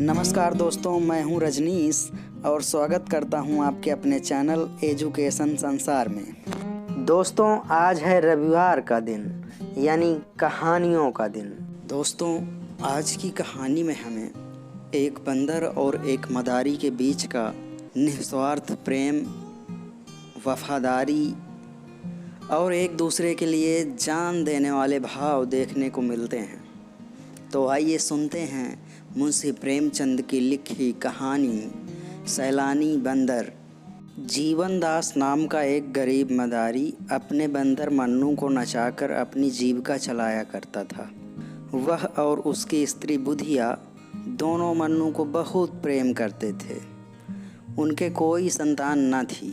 नमस्कार दोस्तों, मैं हूं रजनीश और स्वागत करता हूं आपके अपने चैनल एजुकेशन संसार में। दोस्तों, आज है रविवार का दिन, यानी कहानियों का दिन। दोस्तों, आज की कहानी में हमें एक बंदर और एक मदारी के बीच का निस्वार्थ प्रेम, वफादारी और एक दूसरे के लिए जान देने वाले भाव देखने को मिलते हैं। तो आइए सुनते हैं मुंशी प्रेमचंद की लिखी कहानी सैलानी बंदर। जीवनदास नाम का एक गरीब मदारी अपने बंदर मन्नू को नचाकर अपनी जीविका चलाया करता था। वह और उसकी स्त्री बुधिया दोनों मन्नू को बहुत प्रेम करते थे। उनके कोई संतान न थी।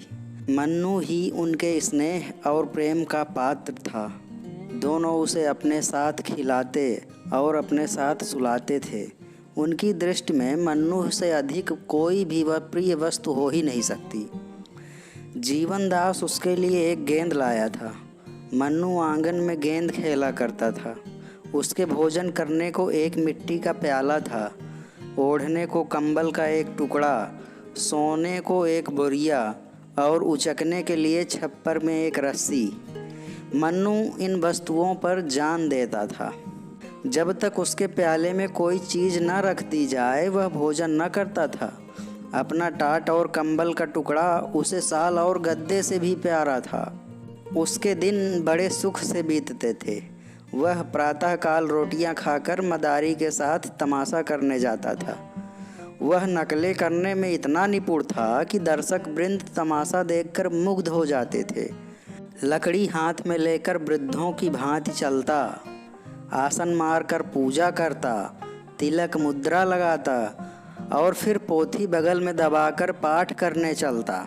मन्नू ही उनके स्नेह और प्रेम का पात्र था। दोनों उसे अपने साथ खिलाते और अपने साथ सुलाते थे। उनकी दृष्टि में मन्नू से अधिक कोई भी वह प्रिय वस्तु हो ही नहीं सकती। जीवनदास उसके लिए एक गेंद लाया था। मन्नू आंगन में गेंद खेला करता था। उसके भोजन करने को एक मिट्टी का प्याला था, ओढ़ने को कंबल का एक टुकड़ा, सोने को एक बोरिया और उचकने के लिए छप्पर में एक रस्सी। मन्नू इन वस्तुओं पर जान देता था। जब तक उसके प्याले में कोई चीज़ न रख दी जाए वह भोजन न करता था। अपना टाट और कंबल का टुकड़ा उसे साल और गद्दे से भी प्यारा था। उसके दिन बड़े सुख से बीतते थे। वह प्रातःकाल रोटियां खाकर मदारी के साथ तमाशा करने जाता था। वह नकलें करने में इतना निपुण था कि दर्शक वृंद तमाशा देखकर मुग्ध हो जाते थे। लकड़ी हाथ में लेकर वृद्धों की भांति चलता, आसन मारकर पूजा करता, तिलक मुद्रा लगाता और फिर पोथी बगल में दबाकर पाठ करने चलता।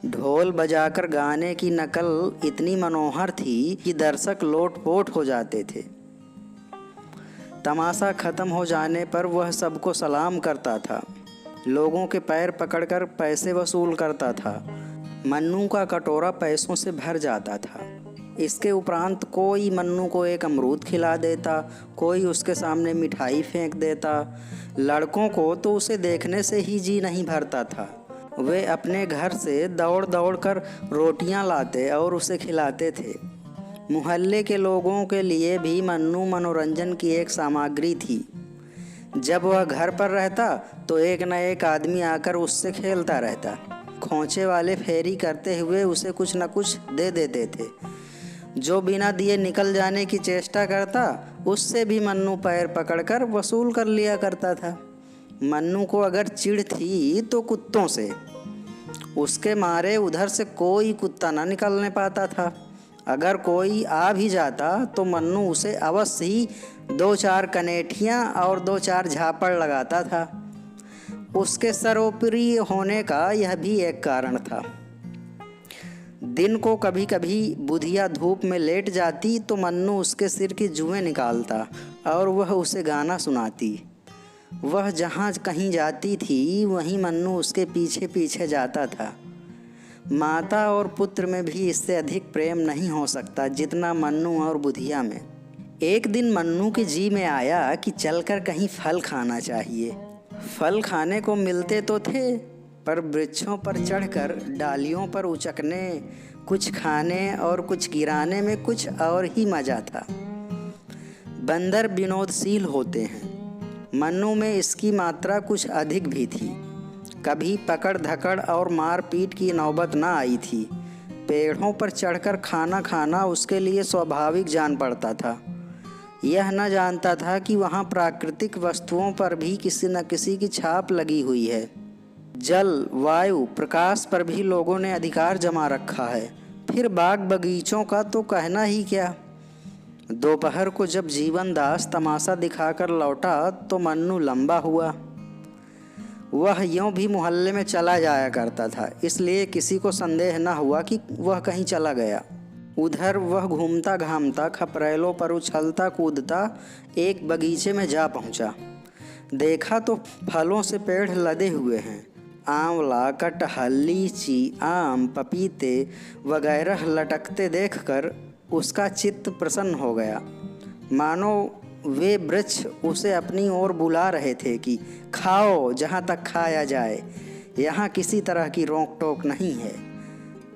ढोल बजाकर गाने की नकल इतनी मनोहर थी कि दर्शक लोटपोट हो जाते थे। तमाशा खत्म हो जाने पर वह सबको सलाम करता था। लोगों के पैर पकड़कर पैसे वसूल करता था। मन्नू का कटोरा पैसों से भर जाता था। इसके उपरांत कोई मन्नू को एक अमरूद खिला देता, कोई उसके सामने मिठाई फेंक देता। लड़कों को तो उसे देखने से ही जी नहीं भरता था। वे अपने घर से दौड़ दौड़ कर रोटियां लाते और उसे खिलाते थे। मोहल्ले के लोगों के लिए भी मन्नू मनोरंजन की एक सामग्री थी। जब वह घर पर रहता तो एक न एक आदमी आकर उससे खेलता रहता। खोंचे वाले फेरी करते हुए उसे कुछ न कुछ दे देते थे। जो बिना दिए निकल जाने की चेष्टा करता उससे भी मन्नू पैर पकड़कर वसूल कर लिया करता था। मन्नू को अगर चिढ़ थी तो कुत्तों से। उसके मारे उधर से कोई कुत्ता न निकलने पाता था। अगर कोई आ भी जाता तो मन्नू उसे अवश्य ही 2-4 कनेठियाँ और 2-4 झापड़ लगाता था। उसके सर्वप्रिय होने का यह भी एक कारण था। दिन को कभी कभी बुधिया धूप में लेट जाती तो मन्नू उसके सिर की जुएं निकालता और वह उसे गाना सुनाती। वह जहाँ कहीं जाती थी वहीं मन्नू उसके पीछे पीछे जाता था। माता और पुत्र में भी इससे अधिक प्रेम नहीं हो सकता जितना मन्नू और बुधिया में। एक दिन मन्नू के जी में आया कि चलकर कहीं फल खाना चाहिए। फल खाने को मिलते तो थे, पर वृक्षों पर चढ़कर डालियों पर उचकने, कुछ खाने और कुछ गिराने में कुछ और ही मज़ा था। बंदर विनोदशील होते हैं। मन्नू में इसकी मात्रा कुछ अधिक भी थी। कभी पकड़ धकड़ और मार पीट की नौबत न आई थी। पेड़ों पर चढ़कर खाना खाना उसके लिए स्वाभाविक जान पड़ता था। यह न जानता था कि वहाँ प्राकृतिक वस्तुओं पर भी किसी न किसी की छाप लगी हुई है। जल, वायु, प्रकाश पर भी लोगों ने अधिकार जमा रखा है। फिर बाग बगीचों का तो कहना ही क्या। दोपहर को जब जीवनदास तमाशा दिखाकर लौटा तो मन्नू लंबा हुआ। वह यूँ भी मोहल्ले में चला जाया करता था, इसलिए किसी को संदेह न हुआ कि वह कहीं चला गया। उधर वह घूमता घामता खपरेलों पर उछलता कूदता एक बगीचे में जा पहुंचा। देखा तो फलों से पेड़ लदे हुए हैं। आंवला, कटहल, लीची, आम, पपीते वगैरह लटकते देखकर उसका चित्त प्रसन्न हो गया। मानो वे वृक्ष उसे अपनी ओर बुला रहे थे कि खाओ जहाँ तक खाया जाए, यहाँ किसी तरह की रोक टोक नहीं है।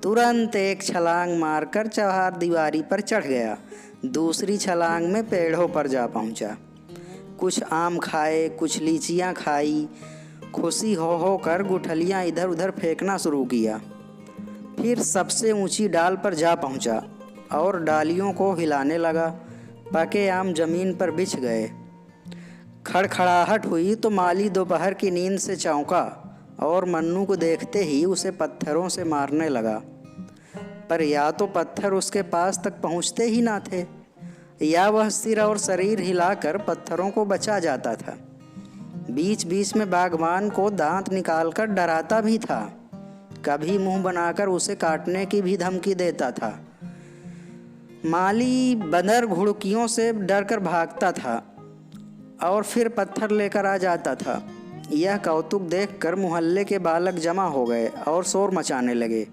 तुरंत एक छलांग मारकर चहारदीवारी पर चढ़ गया। दूसरी छलांग में पेड़ों पर जा पहुंचा। कुछ आम खाए, कुछ लीचियां खाई। खुशी हो कर गुठलियां इधर उधर फेंकना शुरू किया। फिर सबसे ऊंची डाल पर जा पहुंचा और डालियों को हिलाने लगा। पके आम जमीन पर बिछ गए। खड़खड़ाहट हुई तो माली दोपहर की नींद से चौंका और मन्नू को देखते ही उसे पत्थरों से मारने लगा। पर या तो पत्थर उसके पास तक पहुंचते ही ना थे, या वह सिर और शरीर हिलाकर पत्थरों को बचा जाता था। बीच बीच में बागबान को दांत निकालकर डराता भी था। कभी मुंह बनाकर उसे काटने की भी धमकी देता था। माली बंदर घुड़कियों से डरकर भागता था और फिर पत्थर लेकर आ जाता था। यह कौतुक देखकर मोहल्ले के बालक जमा हो गए और शोर मचाने लगे।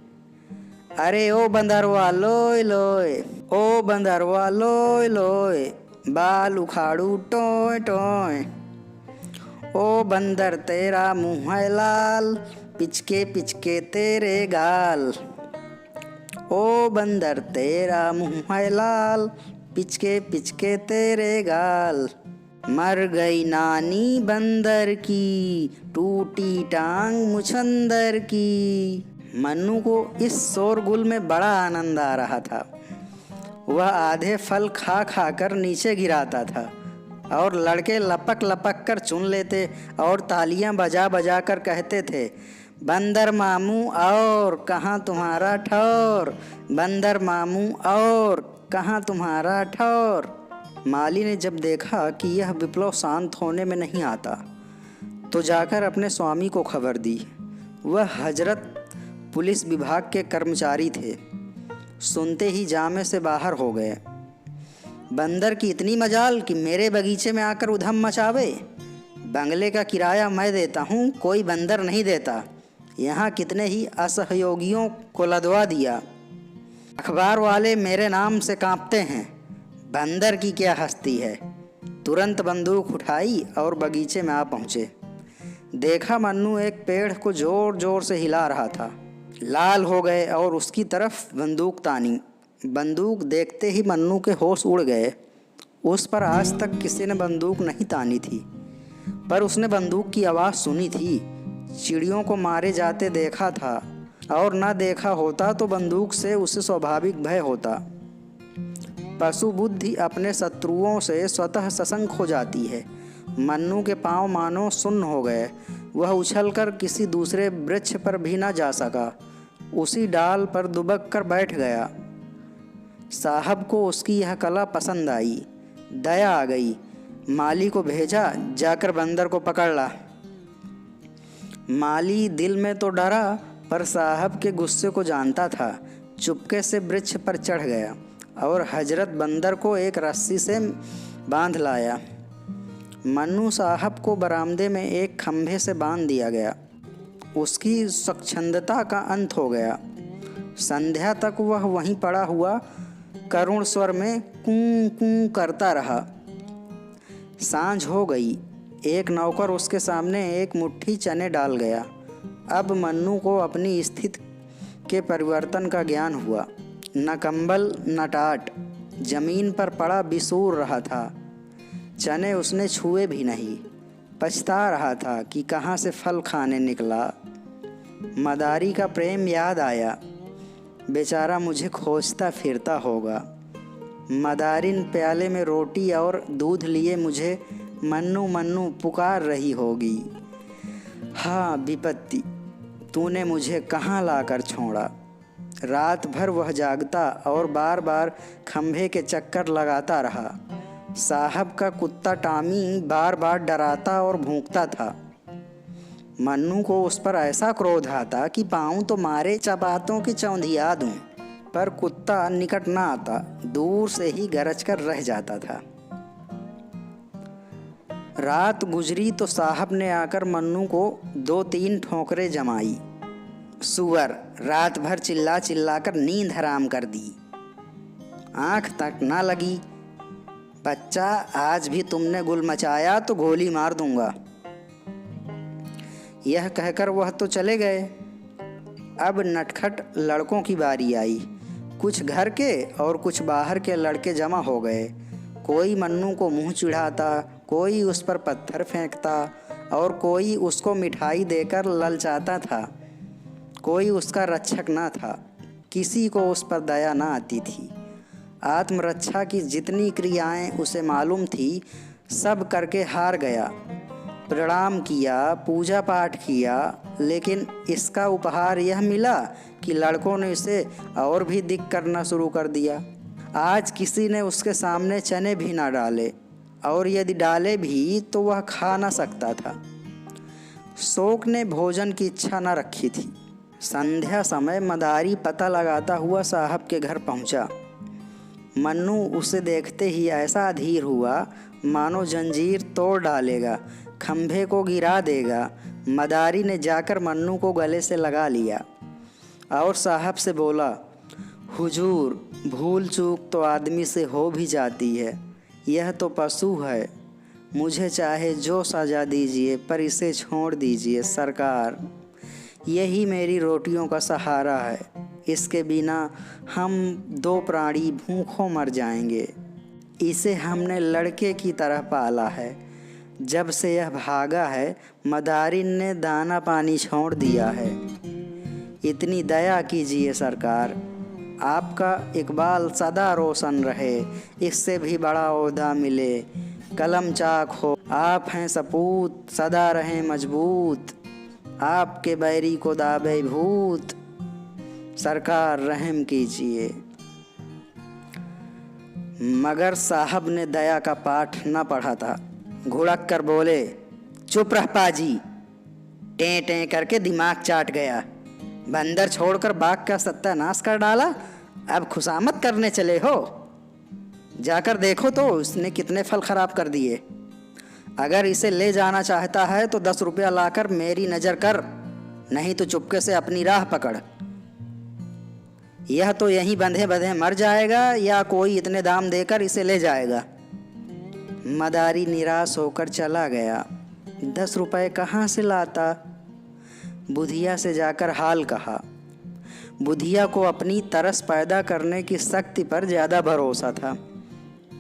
अरे ओ बंदरवा लोय लोय, ओ बंदरवा लोय लोय, बाल उखाड़ू टोय टोय। ओ बंदर तेरा मुँह है लाल, पिचके पिचके तेरे गाल। ओ बंदर तेरा मुँह है लाल, पिचके पिचके तेरे गाल। मर गई नानी बंदर की, टूटी टांग मुछंदर की। मन्नू को इस शोरगुल में बड़ा आनंद आ रहा था। वह आधे फल खा खा कर नीचे गिराता था और लड़के लपक लपक कर चुन लेते और तालियां बजा बजा कर कहते थे, बंदर मामू और कहाँ तुम्हारा ठौर, बंदर मामू और कहाँ तुम्हारा ठौर। माली ने जब देखा कि यह विप्लव शांत होने में नहीं आता तो जाकर अपने स्वामी को खबर दी। वह हजरत पुलिस विभाग के कर्मचारी थे। सुनते ही जामे से बाहर हो गए। बंदर की इतनी मजाल कि मेरे बगीचे में आकर उधम मचावे। बंगले का किराया मैं देता हूँ, कोई बंदर नहीं देता। यहाँ कितने ही असहयोगियों को लदवा दिया। अखबार वाले मेरे नाम से कांपते हैं। बंदर की क्या हस्ती है। तुरंत बंदूक उठाई और बगीचे में आ पहुँचे। देखा मन्नू एक पेड़ को जोर जोर से हिला रहा था। लाल हो गए और उसकी तरफ बंदूक तानी। बंदूक देखते ही मन्नू के होश उड़ गए। उस पर आज तक किसी ने बंदूक नहीं तानी थी, पर उसने बंदूक की आवाज़ सुनी थी। चिड़ियों को मारे जाते देखा था और न देखा होता तो बंदूक से उसे स्वाभाविक भय होता। पशु बुद्धि अपने शत्रुओं से स्वतः सशंक हो जाती है। मन्नू के पांव मानो सुन्न हो गए। वह उछलकर किसी दूसरे वृक्ष पर भी न जा सका। उसी डाल पर दुबक कर बैठ गया। साहब को उसकी यह कला पसंद आई। दया आ गई। माली को भेजा, जाकर बंदर को पकड़ ला। माली दिल में तो डरा, पर साहब के गुस्से को जानता था। चुपके से वृक्ष पर चढ़ गया और हजरत बंदर को एक रस्सी से बांध लाया। मन्नू साहब को बरामदे में एक खंभे से बांध दिया गया। उसकी स्वच्छंदता का अंत हो गया। संध्या तक वह वहीं पड़ा हुआ करुण स्वर में कूं कूं करता रहा। सांझ हो गई। एक नौकर उसके सामने एक मुट्ठी चने डाल गया। अब मन्नू को अपनी स्थिति के परिवर्तन का ज्ञान हुआ। न कंबल न टाट, जमीन पर पड़ा बिसूर रहा था। चने उसने छुए भी नहीं। पछता रहा था कि कहाँ से फल खाने निकला। मदारी का प्रेम याद आया। बेचारा मुझे खोजता फिरता होगा। मदारिन प्याले में रोटी और दूध लिए मुझे मन्नू मन्नू पुकार रही होगी। हाँ विपत्ति, तूने मुझे कहाँ लाकर छोड़ा। रात भर वह जागता और बार बार खंभे के चक्कर लगाता रहा। साहब का कुत्ता टामी बार बार डराता और भौंकता था। मन्नू को उस पर ऐसा क्रोध आता कि पाँव तो मारे चपातों की चौंधिया दूं, पर कुत्ता निकट न आता, दूर से ही गरज कर रह जाता था। रात गुजरी तो साहब ने आकर मन्नू को 2-3 ठोकरें जमाई। सुअर, रात भर चिल्ला चिल्ला कर नींद हराम कर दी। आँख तक न लगी। बच्चा, आज भी तुमने गुल मचाया तो गोली मार दूंगा। यह कहकर वह तो चले गए। अब नटखट लड़कों की बारी आई। कुछ घर के और कुछ बाहर के लड़के जमा हो गए। कोई मन्नू को मुंह चिढ़ाता, कोई उस पर पत्थर फेंकता और कोई उसको मिठाई देकर ललचाता था। कोई उसका रक्षक न था। किसी को उस पर दया न आती थी। आत्मरक्षा की जितनी क्रियाएं उसे मालूम थी, सब करके हार गया। प्रणाम किया, पूजा पाठ किया, लेकिन इसका उपहार यह मिला कि लड़कों ने इसे और भी दिक करना शुरू कर दिया। आज किसी ने उसके सामने चने भी ना डाले, और यदि डाले भी तो वह खा ना सकता था। शोक ने भोजन की इच्छा न रखी थी। संध्या समय मदारी पता लगाता हुआ साहब के घर पहुंचा। मन्नू उसे देखते ही ऐसा अधीर हुआ मानो जंजीर तोड़ डालेगा, खंभे को गिरा देगा। मदारी ने जाकर मन्नू को गले से लगा लिया और साहब से बोला, हुजूर, भूल चूक तो आदमी से हो भी जाती है, यह तो पशु है। मुझे चाहे जो सजा दीजिए पर इसे छोड़ दीजिए सरकार। यही मेरी रोटियों का सहारा है। इसके बिना हम दो प्राणी भूखों मर जाएंगे। इसे हमने लड़के की तरह पाला है। जब से यह भागा है, मदारिन ने दाना पानी छोड़ दिया है। इतनी दया कीजिए सरकार। आपका इकबाल सदा रोशन रहे, इससे भी बड़ा ओहदा मिले। कलम चाक हो, आप हैं सपूत, सदा रहें मजबूत। आपके बैरी को दाबे भूत, सरकार रहम कीजिए। मगर साहब ने दया का पाठ न पढ़ा था। घुड़क कर बोले, चुप रह पाजी। टें टें करके दिमाग चाट गया। बंदर छोड़कर बाघ का सत्यानाश कर डाला। अब खुशामद करने चले हो? जाकर देखो तो उसने कितने फल खराब कर दिए। अगर इसे ले जाना चाहता है तो 10 रुपया लाकर मेरी नज़र कर, नहीं तो चुपके से अपनी राह पकड़। यह तो यहीं बंधे बंधे मर जाएगा या कोई इतने दाम देकर इसे ले जाएगा। मदारी निराश होकर चला गया। 10 रुपए कहाँ से लाता? बुधिया से जाकर हाल कहा। बुधिया को अपनी तरस पैदा करने की शक्ति पर ज़्यादा भरोसा था।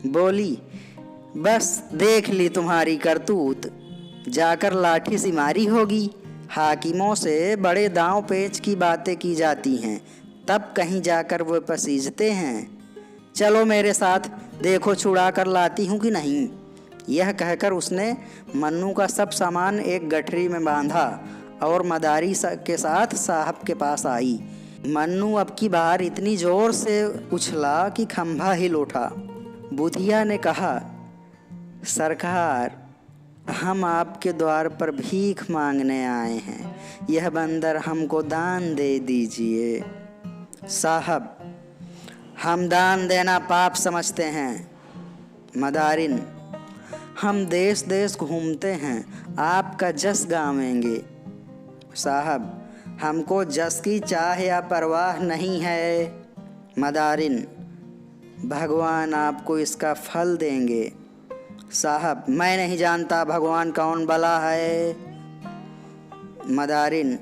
बोली, बस देख ली तुम्हारी करतूत। जाकर लाठी से मारी होगी। हाकिमों से बड़े दांव पेच की बातें की जाती हैं, तब कहीं जाकर वो पसीजते हैं। चलो मेरे साथ, देखो छुड़ा कर लाती हूँ कि नहीं। यह कहकर उसने मन्नू का सब सामान एक गठरी में बांधा और मदारी के साथ साहब के पास आई। मन्नू अब की बार इतनी जोर से उछला कि खंभा हिल उठा। बुधिया ने कहा, सरकार, हम आपके द्वार पर भीख मांगने आए हैं। यह बंदर हमको दान दे दीजिए। साहब, हम दान देना पाप समझते हैं। मदारिन, हम देश देश घूमते हैं, आपका जस गावेंगे। साहब, हमको जस की चाह या परवाह नहीं है। मदारिन, भगवान आपको इसका फल देंगे। साहब, मैं नहीं जानता भगवान कौन भला है। मदारिन,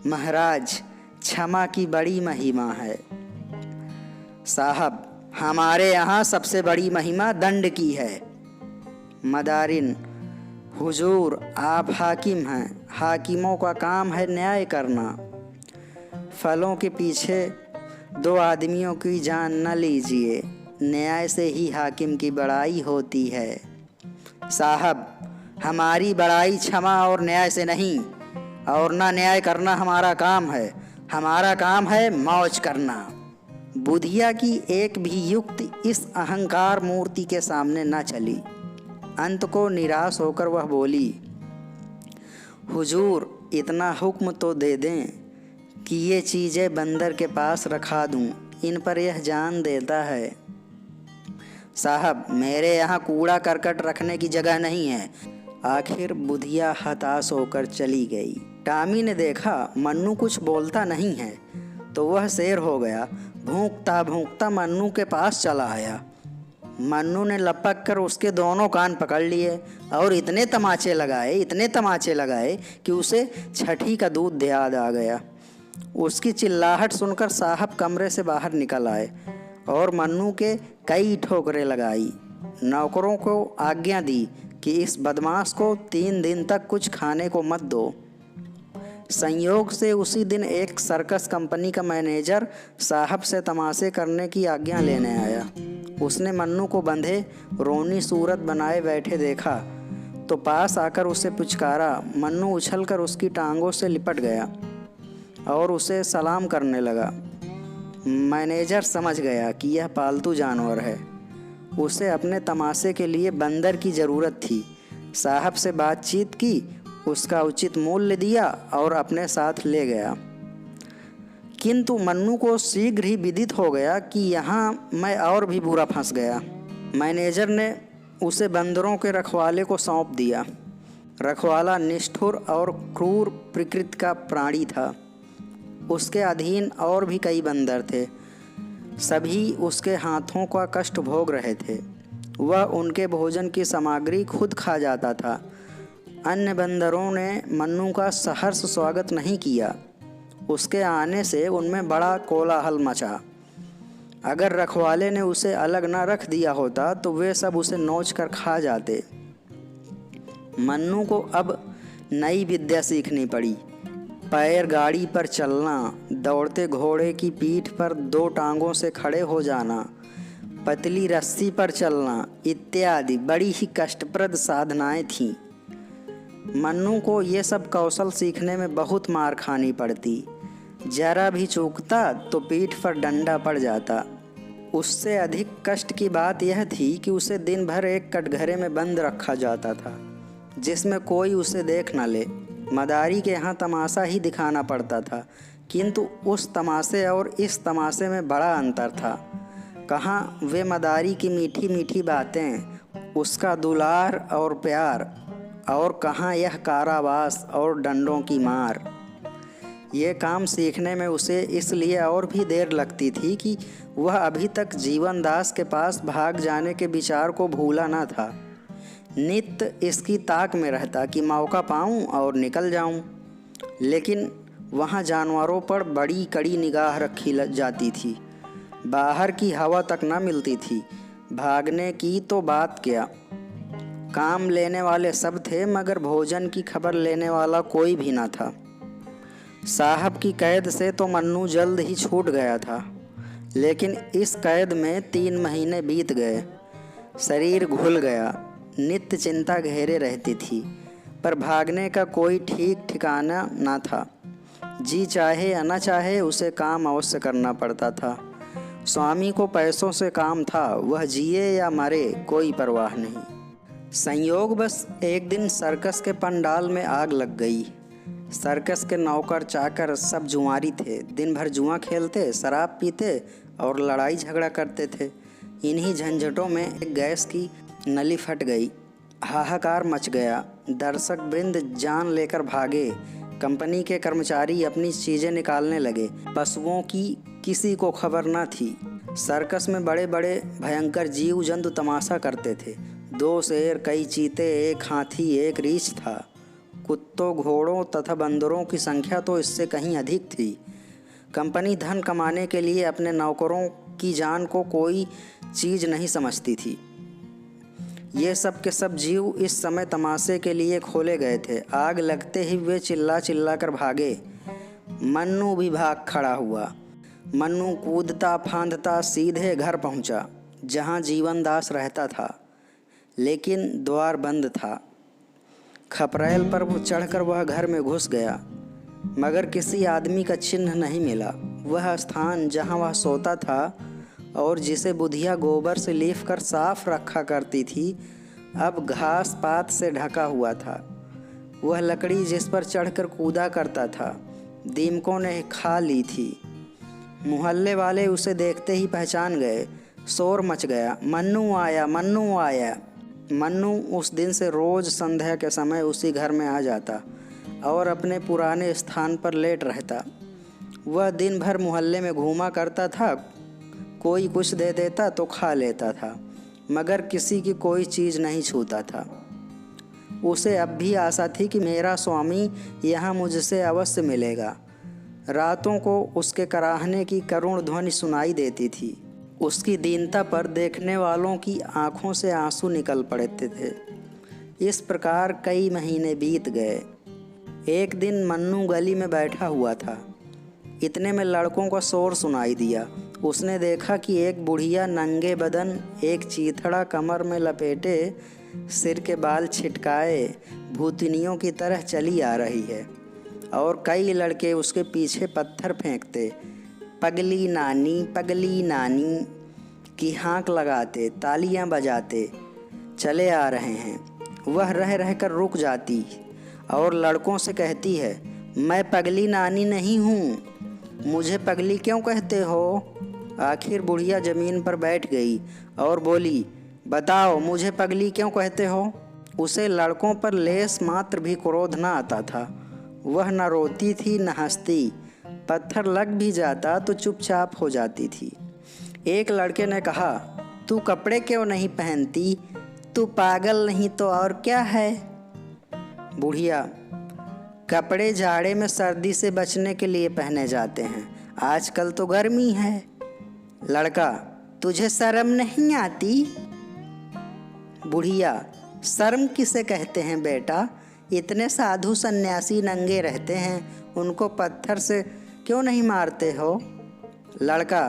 महाराज, क्षमा की बड़ी महिमा है। साहब, हमारे यहाँ सबसे बड़ी महिमा दंड की है। मदारिन, हुजूर, आप हाकिम हैं। हाकिमों का काम है न्याय करना। फलों के पीछे 2 आदमियों की जान न लीजिए। न्याय से ही हाकिम की बड़ाई होती है। साहब, हमारी बड़ाई क्षमा और न्याय से नहीं, और ना न्याय करना हमारा काम है। हमारा काम है मौज करना। बुधिया की एक भी युक्ति इस अहंकार मूर्ति के सामने न चली। अंत को निराश होकर वह बोली, हुजूर, इतना हुक्म तो दे दें कि ये चीज़ें बंदर के पास रखा दूं। इन पर यह जान देता है। साहब, मेरे यहाँ कूड़ा करकट रखने की जगह नहीं है। आखिर बुधिया हताश होकर चली गई। टामी ने देखा मन्नू कुछ बोलता नहीं है तो वह शेर हो गया। भूंकता भूंकता मन्नू के पास चला आया। मन्नू ने लपक कर उसके दोनों कान पकड़ लिए और इतने तमाचे लगाए कि उसे छठी का दूध याद आ गया। उसकी चिल्लाहट सुनकर साहब कमरे से बाहर निकल आए और मन्नू के कई ठोकरें लगाई। नौकरों को आज्ञा दी कि इस बदमाश को 3 दिन तक कुछ खाने को मत दो। संयोग से उसी दिन एक सर्कस कंपनी का मैनेजर साहब से तमाशे करने की आज्ञा लेने आया। उसने मन्नू को बंधे रोनी सूरत बनाए बैठे देखा तो पास आकर उसे पुचकारा। मन्नू उछलकर उसकी टांगों से लिपट गया और उसे सलाम करने लगा। मैनेजर समझ गया कि यह पालतू जानवर है, उसे अपने तमाशे के लिए बंदर की ज़रूरत थी। साहब से बातचीत की, उसका उचित मूल्य दिया और अपने साथ ले गया। किंतु मन्नू को शीघ्र ही विदित हो गया कि यहाँ मैं और भी बुरा फंस गया। मैनेजर ने उसे बंदरों के रखवाले को सौंप दिया। रखवाला निष्ठुर और क्रूर प्रकृति का प्राणी था। उसके अधीन और भी कई बंदर थे। सभी उसके हाथों का कष्ट भोग रहे थे। वह उनके भोजन की सामग्री खुद खा जाता था। अन्य बंदरों ने मन्नू का सहर्ष स्वागत नहीं किया। उसके आने से उनमें बड़ा कोलाहल मचा। अगर रखवाले ने उसे अलग न रख दिया होता तो वे सब उसे नोच कर खा जाते। मन्नू को अब नई विद्या सीखनी पड़ी। पैर गाड़ी पर चलना, दौड़ते घोड़े की पीठ पर 2 टांगों से खड़े हो जाना, पतली रस्सी पर चलना इत्यादि बड़ी ही कष्टप्रद साधनाएं थीं। मन्नू को ये सब कौशल सीखने में बहुत मार खानी पड़ती। जरा भी चूकता तो पीठ पर डंडा पड़ जाता। उससे अधिक कष्ट की बात यह थी कि उसे दिन भर एक कटघरे में बंद रखा जाता था जिसमें कोई उसे देख न ले। मदारी के यहाँ तमाशा ही दिखाना पड़ता था, किंतु उस तमाशे और इस तमाशे में बड़ा अंतर था। कहाँ वे मदारी की मीठी मीठी बातें, उसका दुलार और प्यार, और कहाँ यह कारावास और डंडों की मार। ये काम सीखने में उसे इसलिए और भी देर लगती थी कि वह अभी तक जीवनदास के पास भाग जाने के विचार को भूला न था। नित्य इसकी ताक में रहता कि मौका पाऊं और निकल जाऊं। लेकिन वहां जानवरों पर बड़ी कड़ी निगाह रखी जाती थी। बाहर की हवा तक न मिलती थी। भागने की तो बात क्या, काम लेने वाले सब थे मगर भोजन की खबर लेने वाला कोई भी न था। साहब की कैद से तो मन्नू जल्द ही छूट गया था, लेकिन इस कैद में 3 महीने बीत गए। शरीर घुल गया, नित्य चिंता घेरे रहती थी, पर भागने का कोई ठीक ठिकाना न था। जी चाहे या न चाहे उसे काम अवश्य करना पड़ता था। स्वामी को पैसों से काम था, वह जिए या मरे कोई परवाह नहीं। संयोग बस एक दिन सर्कस के पंडाल में आग लग गई। सर्कस के नौकर चाकर सब जुआरी थे। दिन भर जुआ खेलते, शराब पीते और लड़ाई झगड़ा करते थे। इन्हीं झंझटों में एक गैस की नली फट गई। हाहाकार मच गया। दर्शक वृंद जान लेकर भागे। कंपनी के कर्मचारी अपनी चीज़ें निकालने लगे। पशुओं की किसी को खबर न थी। सर्कस में बड़े बड़े भयंकर जीव जंतु तमाशा करते थे। 2 शेर, कई चीते, एक हाथी, एक रीछ था। कुत्तों, घोड़ों तथा बंदरों की संख्या तो इससे कहीं अधिक थी। कंपनी धन कमाने के लिए अपने नौकरों की जान को कोई चीज़ नहीं समझती थी। ये सब के सब जीव इस समय तमाशे के लिए खोले गए थे। आग लगते ही वे चिल्ला चिल्ला कर भागे। मन्नू भी भाग खड़ा हुआ। मन्नू कूदता फांदता सीधे घर पहुंचा, जहां जीवनदास रहता था, लेकिन द्वार बंद था। खपरेल पर चढ़कर वह घर में घुस गया, मगर किसी आदमी का चिन्ह नहीं मिला। वह स्थान जहां वह सोता था और जिसे बुधिया गोबर से लीप कर साफ रखा करती थी, अब घास पात से ढका हुआ था। वह लकड़ी जिस पर चढ़कर कूदा करता था, दीमकों ने खा ली थी। मोहल्ले वाले उसे देखते ही पहचान गए। शोर मच गया, मन्नू आया, मन्नू आया। मन्नू उस दिन से रोज़ संध्या के समय उसी घर में आ जाता और अपने पुराने स्थान पर लेट रहता। वह दिन भर मोहल्ले में घूमा करता था। कोई कुछ दे देता तो खा लेता था, मगर किसी की कोई चीज़ नहीं छूता था। उसे अब भी आशा थी कि मेरा स्वामी यहाँ मुझसे अवश्य मिलेगा। रातों को उसके कराहने की करुण ध्वनि सुनाई देती थी। उसकी दीनता पर देखने वालों की आंखों से आंसू निकल पड़ते थे। इस प्रकार कई महीने बीत गए। एक दिन मन्नू गली में बैठा हुआ था। इतने में लड़कों का शोर सुनाई दिया। उसने देखा कि एक बुढ़िया नंगे बदन, एक चीथड़ा कमर में लपेटे, सिर के बाल छिटकाए भूतनियों की तरह चली आ रही है और कई लड़के उसके पीछे पत्थर फेंकते, पगली नानी की हाँक लगाते, तालियां बजाते चले आ रहे हैं। वह रह रह कर रुक जाती और लड़कों से कहती है, मैं पगली नानी नहीं हूँ, मुझे पगली क्यों कहते हो? आखिर बुढ़िया ज़मीन पर बैठ गई और बोली, बताओ मुझे पगली क्यों कहते हो? उसे लड़कों पर लेस मात्र भी क्रोध न आता था। वह न रोती थी न हंसती। पत्थर लग भी जाता तो चुपचाप हो जाती थी। एक लड़के ने कहा, तू कपड़े क्यों नहीं पहनती? तू पागल नहीं तो और क्या है? बुढ़िया, कपड़े जाड़े में सर्दी से बचने के लिए पहने जाते हैं, आजकल तो गर्मी है। लड़का, तुझे शर्म नहीं आती? बुढ़िया, शर्म किसे कहते हैं बेटा? इतने साधु सन्यासी नंगे रहते हैं, उनको पत्थर से क्यों नहीं मारते हो? लड़का,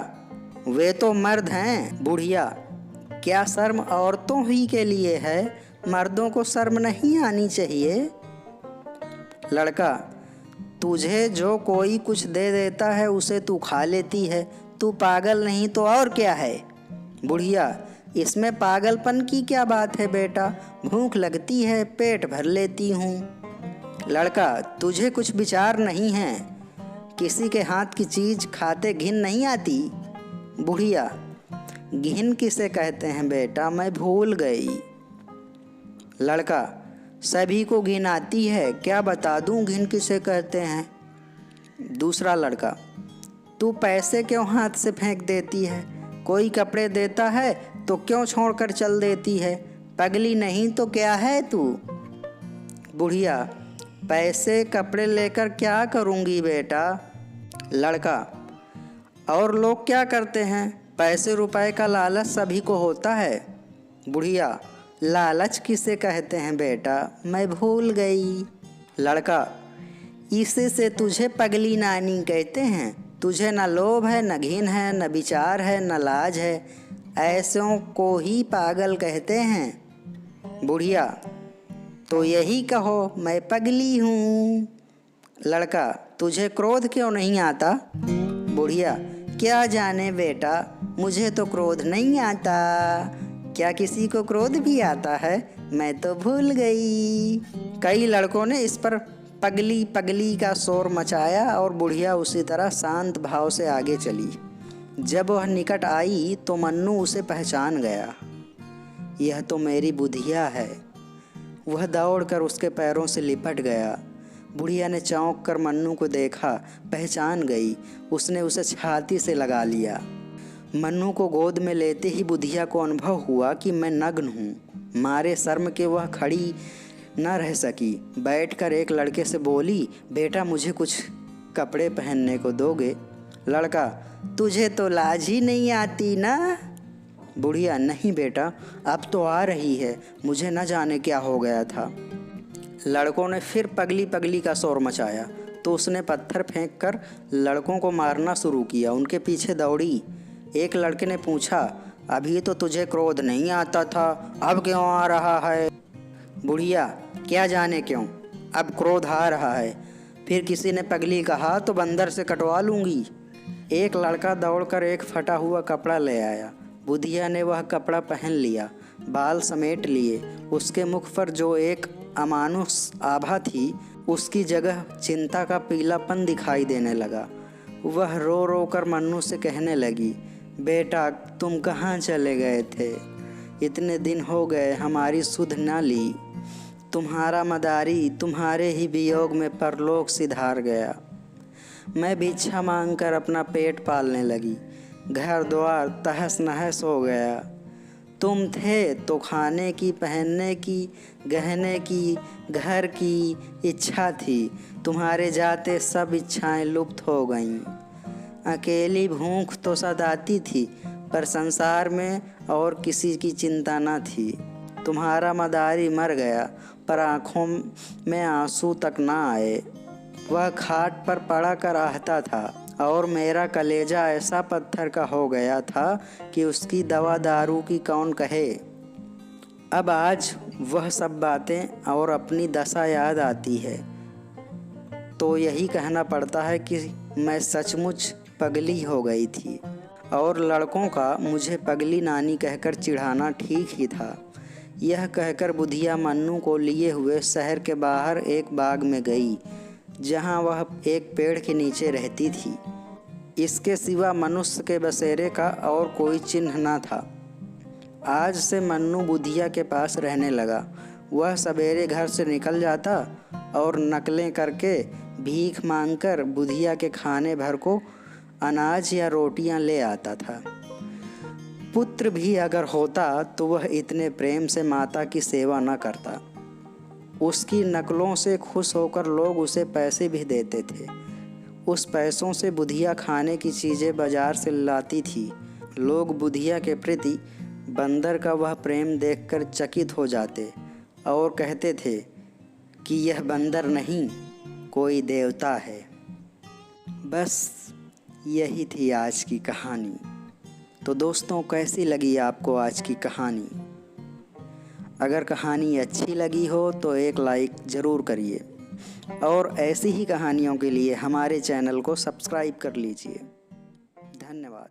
वे तो मर्द हैं। बुढ़िया, क्या शर्म औरतों ही के लिए है? मर्दों को शर्म नहीं आनी चाहिए। लड़का, तुझे जो कोई कुछ दे देता है उसे तू खा लेती है, तू पागल नहीं तो और क्या है? बुढ़िया, इसमें पागलपन की क्या बात है बेटा? भूख लगती है, पेट भर लेती हूँ। लड़का, तुझे कुछ विचार नहीं है? किसी के हाथ की चीज़ खाते घिन नहीं आती? बुढ़िया, घिन किसे कहते हैं बेटा? मैं भूल गई। लड़का, सभी को घिन आती है, क्या बता दूं घिन किसे कहते हैं? दूसरा लड़का, तू पैसे क्यों हाथ से फेंक देती है? कोई कपड़े देता है तो क्यों छोड़कर चल देती है? पगली नहीं तो क्या है तू? बुढ़िया, पैसे कपड़े लेकर क्या करूँगी बेटा? लड़का, और लोग क्या करते हैं? पैसे रुपए का लालच सभी को होता है। बुढ़िया, लालच किसे कहते हैं बेटा? मैं भूल गई। लड़का, इसी से तुझे पगली नानी कहते हैं। तुझे न लोभ है, न घिन है, न विचार है, न लाज है, ऐसों को ही पागल कहते हैं। बुढ़िया, तो यही कहो मैं पगली हूँ। लड़का, तुझे क्रोध क्यों नहीं आता? बुढ़िया, क्या जाने बेटा, मुझे तो क्रोध नहीं आता। क्या किसी को क्रोध भी आता है? मैं तो भूल गई। कई लड़कों ने इस पर पगली पगली का शोर मचाया और बुढ़िया उसी तरह शांत भाव से आगे चली। जब वह निकट आई तो मन्नू उसे पहचान गया। यह तो मेरी बुधिया है। वह दौड़कर उसके पैरों से लिपट गया। बुढ़िया ने चौंक कर मन्नू को देखा, पहचान गई। उसने उसे छाती से लगा लिया। मन्नू को गोद में लेते ही बुधिया को अनुभव हुआ कि मैं नग्न हूँ। मारे शर्म के वह खड़ी न रह सकी। बैठकर एक लड़के से बोली, बेटा मुझे कुछ कपड़े पहनने को दोगे? लड़का, तुझे तो लाज ही नहीं आती ना? बुढ़िया, नहीं बेटा, अब तो आ रही है, मुझे न जाने क्या हो गया था। लड़कों ने फिर पगली पगली का शोर मचाया तो उसने पत्थर फेंककर लड़कों को मारना शुरू किया। उनके पीछे दौड़ी। एक लड़के ने पूछा, अभी तो तुझे क्रोध नहीं आता था, अब क्यों आ रहा है? बुढ़िया, क्या जाने क्यों, अब क्रोध आ रहा है। फिर किसी ने पगली कहा तो बंदर से कटवा लूँगी। एक लड़का दौड़कर एक फटा हुआ कपड़ा ले आया। बुधिया ने वह कपड़ा पहन लिया, बाल समेट लिए। उसके मुख पर जो एक अमानुष आभा थी, उसकी जगह चिंता का पीलापन दिखाई देने लगा। वह रो रो कर मन्नू से कहने लगी, बेटा तुम कहाँ चले गए थे? इतने दिन हो गए हमारी सुध न ली। तुम्हारा मदारी तुम्हारे ही वियोग में परलोक सिधार गया। मैं भिक्षा मांगकर अपना पेट पालने लगी। घर द्वार तहस नहस हो गया। तुम थे तो खाने की, पहनने की, गहने की, घर की इच्छा थी। तुम्हारे जाते सब इच्छाएं लुप्त हो गईं। अकेली भूख तो सताती थी, पर संसार में और किसी की चिंता न थी। तुम्हारा मदारी मर गया, पर आँखों में आंसू तक न आए। वह खाट पर पड़ा कर आहता था, और मेरा कलेजा ऐसा पत्थर का हो गया था कि उसकी दवा दारू की कौन कहे। अब आज वह सब बातें और अपनी दशा याद आती है तो यही कहना पड़ता है कि मैं सचमुच पगली हो गई थी, और लड़कों का मुझे पगली नानी कहकर चिढ़ाना ठीक ही था। यह कहकर बुधिया मन्नू को लिए हुए शहर के बाहर एक बाग में गई, जहाँ वह एक पेड़ के नीचे रहती थी। इसके सिवा मनुष्य के बसेरे का और कोई चिन्ह न था। आज से मन्नू बुधिया के पास रहने लगा। वह सवेरे घर से निकल जाता और नकलें करके भीख मांगकर बुधिया के खाने भर को अनाज या रोटियां ले आता था। पुत्र भी अगर होता तो वह इतने प्रेम से माता की सेवा न करता। उसकी नकलों से खुश होकर लोग उसे पैसे भी देते थे। उस पैसों से बुधिया खाने की चीज़ें बाजार से लाती थी। लोग बुधिया के प्रति बंदर का वह प्रेम देखकर चकित हो जाते और कहते थे कि यह बंदर नहीं, कोई देवता है। बस यही थी आज की कहानी। तो दोस्तों, कैसी लगी आपको आज की कहानी? अगर कहानी अच्छी लगी हो तो एक लाइक ज़रूर करिए, और ऐसी ही कहानियों के लिए हमारे चैनल को सब्सक्राइब कर लीजिए। धन्यवाद।